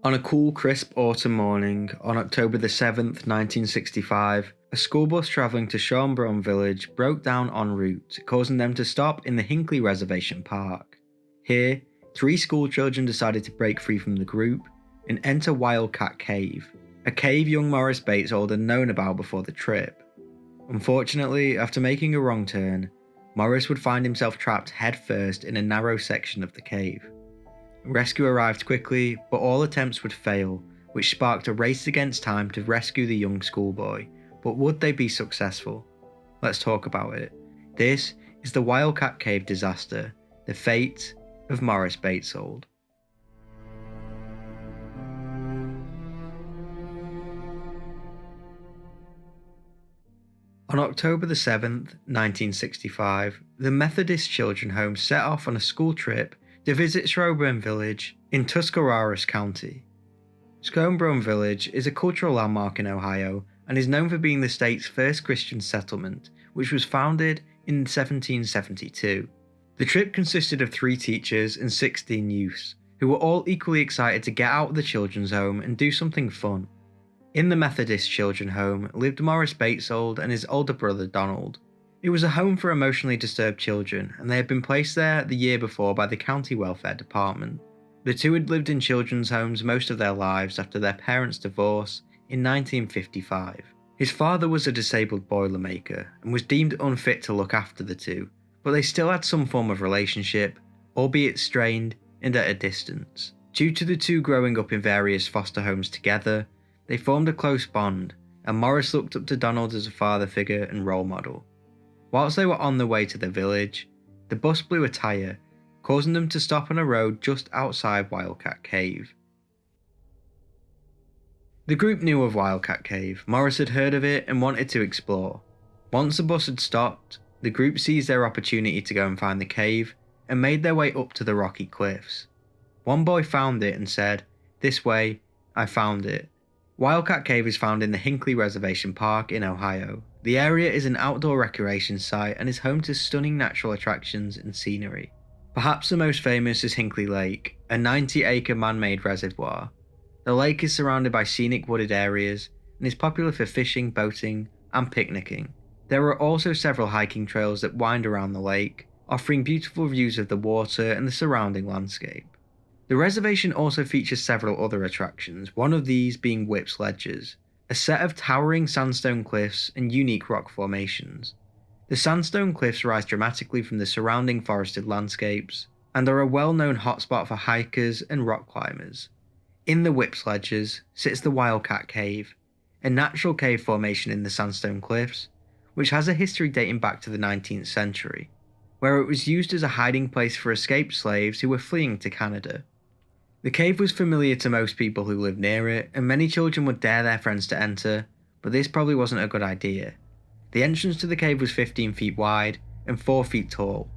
On a cool, crisp autumn morning on October the 7th, 1965, a school bus travelling to Schoenbrunn village broke down en route, causing them to stop in the Hinkley reservation park. Here, 3 school children decided to break free from the group and enter Wildcat Cave, a cave young Morris Baetzold had known about before the trip. Unfortunately, after making a wrong turn, Morris would find himself trapped headfirst in a narrow section of the cave. Rescue arrived quickly, but all attempts would fail, which sparked a race against time to rescue the young schoolboy. But would they be successful? Let's talk about it. This is the Wildcat Cave disaster, the fate of Morris Baetzold. On October the 7th, 1965, the Methodist Children's Home set off on a school trip to visit Schoenbrunn village in Tuscarawas County. Schoenbrunn village is a cultural landmark in Ohio and is known for being the state's first Christian settlement, which was founded in 1772. The trip consisted of 3 teachers and 16 youths, who were all equally excited to get out of the children's home and do something fun. In the Methodist Children's Home lived Morris Baetzold and his older brother Donald. It was a home for emotionally disturbed children, and they had been placed there the year before by the county welfare department. The two had lived in children's homes most of their lives after their parents' divorce in 1955. His father was a disabled boilermaker and was deemed unfit to look after the two, but they still had some form of relationship, albeit strained and at a distance. Due to the two growing up in various foster homes together, they formed a close bond, and Morris looked up to Donald as a father figure and role model. Whilst they were on their way to the village, the bus blew a tyre, causing them to stop on a road just outside Wildcat Cave. The group knew of Wildcat Cave. Morris had heard of it and wanted to explore. Once the bus had stopped, the group seized their opportunity to go and find the cave and made their way up to the rocky cliffs. One boy found it and said, "This way, I found it." Wildcat Cave is found in the Hinkley Reservation Park in Ohio. The area is an outdoor recreation site and is home to stunning natural attractions and scenery. Perhaps the most famous is Hinkley Lake, a 90-acre man-made reservoir. The lake is surrounded by scenic wooded areas and is popular for fishing, boating, and picnicking. There are also several hiking trails that wind around the lake, offering beautiful views of the water and the surrounding landscape. The reservation also features several other attractions, one of these being Whip's Ledges, a set of towering sandstone cliffs and unique rock formations. The sandstone cliffs rise dramatically from the surrounding forested landscapes, and are a well-known hotspot for hikers and rock climbers. In the Whip's Ledges sits the Wildcat Cave, a natural cave formation in the sandstone cliffs, which has a history dating back to the 19th century, where it was used as a hiding place for escaped slaves who were fleeing to Canada. The cave was familiar to most people who lived near it, and many children would dare their friends to enter, but this probably wasn't a good idea. The entrance to the cave was 15 feet wide and 4 feet tall.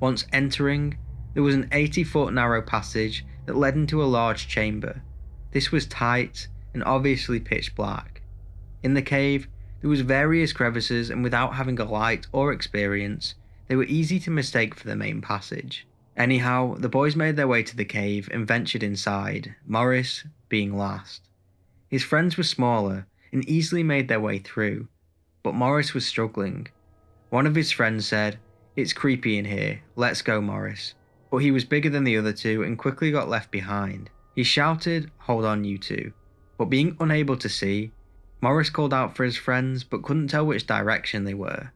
Once entering, there was an 80-foot narrow passage that led into a large chamber. This was tight and obviously pitch black. In the cave, there was various crevices, and without having a light or experience, they were easy to mistake for the main passage. Anyhow, the boys made their way to the cave and ventured inside, Morris being last. His friends were smaller and easily made their way through, but Morris was struggling. One of his friends said, "It's creepy in here, let's go, Morris," but he was bigger than the other two and quickly got left behind. He shouted, "Hold on, you two," but being unable to see, Morris called out for his friends but couldn't tell which direction they were.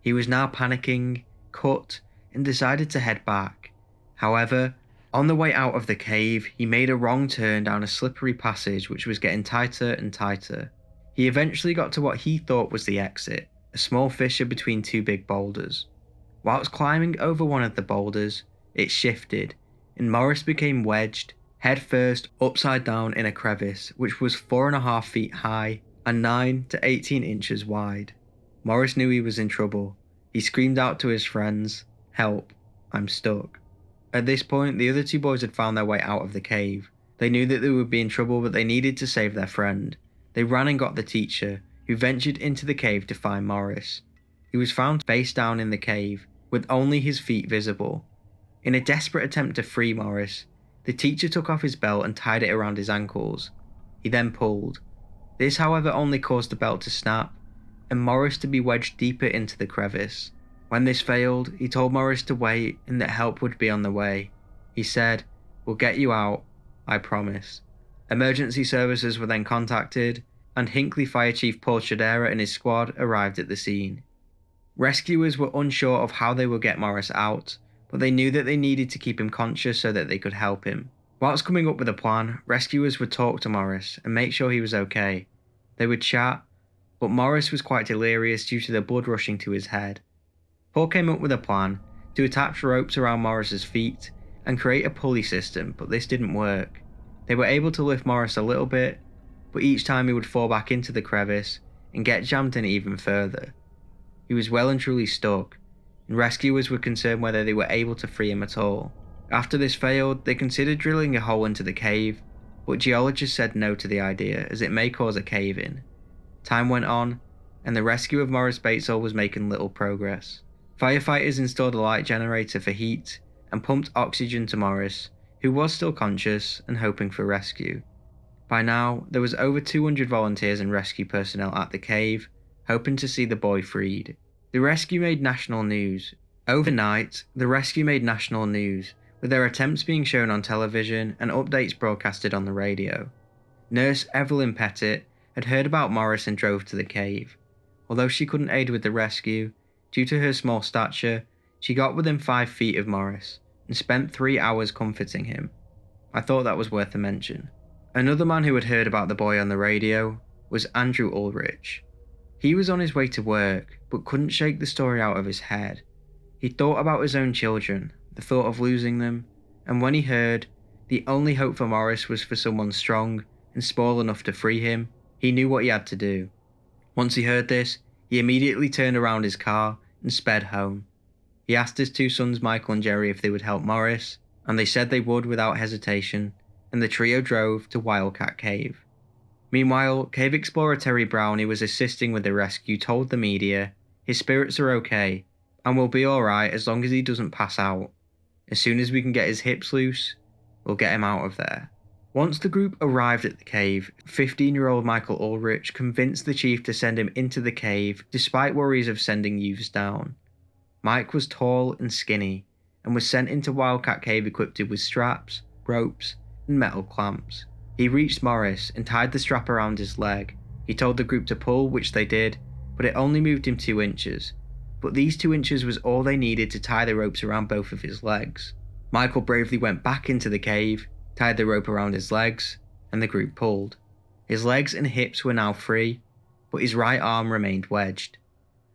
He was now panicking, cut, and decided to head back. However, on the way out of the cave, he made a wrong turn down a slippery passage which was getting tighter and tighter. He eventually got to what he thought was the exit, a small fissure between 2 big boulders. Whilst climbing over one of the boulders, it shifted, and Morris became wedged, head first, upside down in a crevice which was 4.5 feet high and 9 to 18 inches wide. Morris knew he was in trouble. He screamed out to his friends, "Help, I'm stuck." At this point, the other 2 boys had found their way out of the cave. They knew that they would be in trouble, but they needed to save their friend. They ran and got the teacher, who ventured into the cave to find Morris. He was found face down in the cave, with only his feet visible. In a desperate attempt to free Morris, The teacher took off his belt and tied it around his ankles. He then pulled. This, however, only caused the belt to snap, and Morris to be wedged deeper into the crevice. When this failed, he told Morris to wait and that help would be on the way. He said, "We'll get you out, I promise." Emergency services were then contacted, and Hinkley Fire Chief Paul Chadera and his squad arrived at the scene. Rescuers were unsure of how they would get Morris out, but they knew that they needed to keep him conscious so that they could help him. Whilst coming up with a plan, rescuers would talk to Morris and make sure he was okay. They would chat, but Morris was quite delirious due to the blood rushing to his head. Paul came up with a plan to attach ropes around Morris's feet and create a pulley system, but this didn't work. They were able to lift Morris a little bit, but each time he would fall back into the crevice and get jammed in even further. He was well and truly stuck, and rescuers were concerned whether they were able to free him at all. After this failed, they considered drilling a hole into the cave, but geologists said no to the idea as it may cause a cave-in. Time went on, and the rescue of Morris Baetzold was making little progress. Firefighters installed a light generator for heat and pumped oxygen to Morris, who was still conscious and hoping for rescue. By now, there was over 200 volunteers and rescue personnel at the cave, hoping to see the boy freed. The rescue made national news. Overnight, the rescue made national news, with their attempts being shown on television and updates broadcasted on the radio. Nurse Evelyn Pettit had heard about Morris and drove to the cave. Although she couldn't aid with the rescue, due to her small stature, she got within 5 feet of Morris and spent 3 hours comforting him. I thought that was worth a mention. Another man who had heard about the boy on the radio was Andrew Ulrich. He was on his way to work, but couldn't shake the story out of his head. He thought about his own children, the thought of losing them, and when he heard the only hope for Morris was for someone strong and small enough to free him, he knew what he had to do. Once he heard this, he immediately turned around his car and sped home. He asked his 2 sons Michael and Jerry if they would help Morris, and they said they would without hesitation, and the trio drove to Wildcat Cave. Meanwhile, cave explorer Terry Brown, who was assisting with the rescue, told the media his spirits are okay and will be alright as long as he doesn't pass out. As soon as we can get his hips loose, we'll get him out of there. Once the group arrived at the cave, 15-year-old Michael Ulrich convinced the chief to send him into the cave despite worries of sending youths down. Mike was tall and skinny and was sent into Wildcat Cave equipped with straps, ropes and metal clamps. He reached Morris and tied the strap around his leg. He told the group to pull, which they did, but it only moved him 2 inches. But these 2 inches was all they needed to tie the ropes around both of his legs. Michael bravely went back into the cave, tied the rope around his legs, and the group pulled. His legs and hips were now free, but his right arm remained wedged.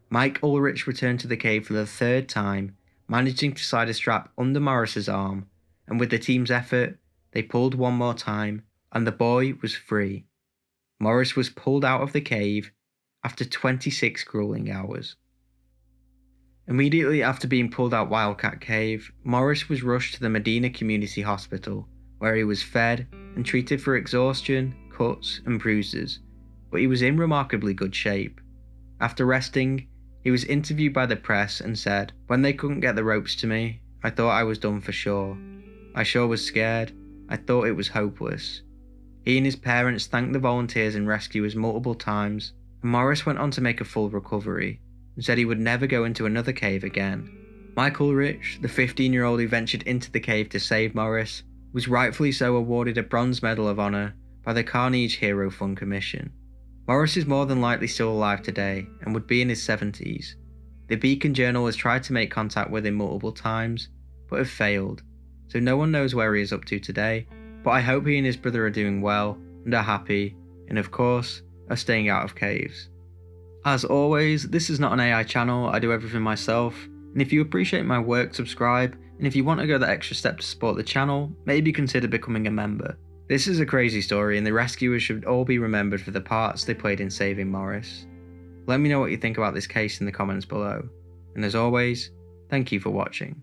Mike Ulrich returned to the cave for the 3rd time, managing to slide a strap under Morris's arm, and with the team's effort, they pulled one more time, and the boy was free. Morris was pulled out of the cave after 26 grueling hours. Immediately after being pulled out Wildcat Cave, Morris was rushed to the Medina Community Hospital, where he was fed and treated for exhaustion, cuts and bruises, but he was in remarkably good shape. After resting, he was interviewed by the press and said, "When they couldn't get the ropes to me, I thought I was done for sure. I sure was scared. I thought it was hopeless." He and his parents thanked the volunteers and rescuers multiple times, and Morris went on to make a full recovery and said he would never go into another cave again. Mike Ulrich, the 15-year-old who ventured into the cave to save Morris, was rightfully so awarded a Bronze Medal of Honor by the Carnegie Hero Fund Commission. Morris is more than likely still alive today and would be in his 70s. The Beacon Journal has tried to make contact with him multiple times, but have failed, so no one knows where he is up to today, but I hope he and his brother are doing well and are happy, and of course, are staying out of caves. As always, this is not an AI channel, I do everything myself, and if you appreciate my work, subscribe, and if you want to go the extra step to support the channel, maybe consider becoming a member. This is a crazy story and the rescuers should all be remembered for the parts they played in saving Morris. Let me know what you think about this case in the comments below, and as always, thank you for watching.